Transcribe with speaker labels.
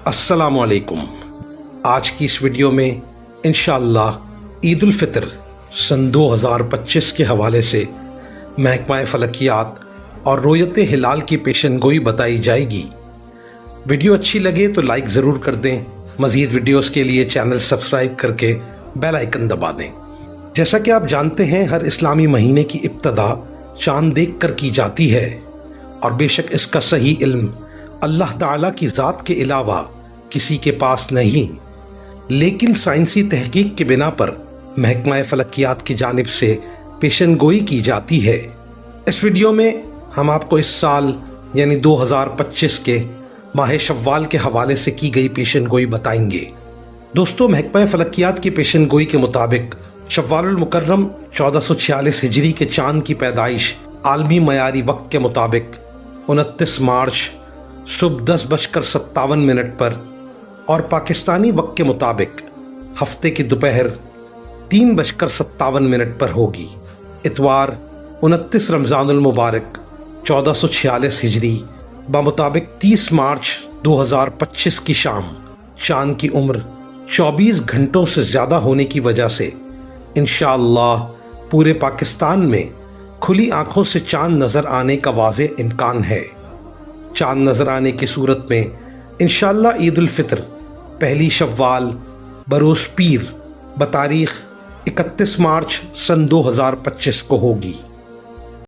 Speaker 1: अस्सलाम वालेकुम। आज की इस वीडियो में इंशाअल्लाह ईद उल फितर सन 2025 के हवाले से महकमा फलकियात और रोयत हिलाल की पेशनगोई बताई जाएगी। वीडियो अच्छी लगे तो लाइक ज़रूर कर दें। मज़ीद वीडियोस के लिए चैनल सब्सक्राइब करके बेल आइकन दबा दें। जैसा कि आप जानते हैं, हर इस्लामी महीने की इब्तदा चाँद देख कर की जाती है और बेशक इसका सही इल्म अल्लाह ताला की ज़ात के अलावा किसी के पास नहीं, लेकिन साइंसी तहकीक के बिना पर महकमा फलकियात की जानिब से पेशनगोई की जाती है। इस वीडियो में हम आपको इस साल यानी 2025 के माह शव्वाल के हवाले से की गई पेशनगोई बताएंगे। दोस्तों, महकमा फलकियात की पेशनगोई के मुताबिक शव्वालुल मुकर्रम 1446 हिजरी के चाँद की पैदाइश आलमी मयारी वक्त के मुताबिक 29 मार्च सुबह 10:57 पर और पाकिस्तानी वक्त के मुताबिक हफ्ते की दोपहर 3:57 पर होगी। इतवार 29 रमज़ानुल मुबारक 1446 हिजरी बमुताबिक 30 मार्च 2025 की शाम चाँद की उम्र 24 घंटों से ज़्यादा होने की वजह से इंशाअल्लाह पूरे पाकिस्तान में खुली आँखों से चाँद नज़र आने का वाज़ेह इम्कान है। चाँद नज़र आने की सूरत में इंशाअल्लाह ईद उल फितर पहली शव्वाल बरोज़ पीर बतारीख़ 31 मार्च सन 2025 को होगी।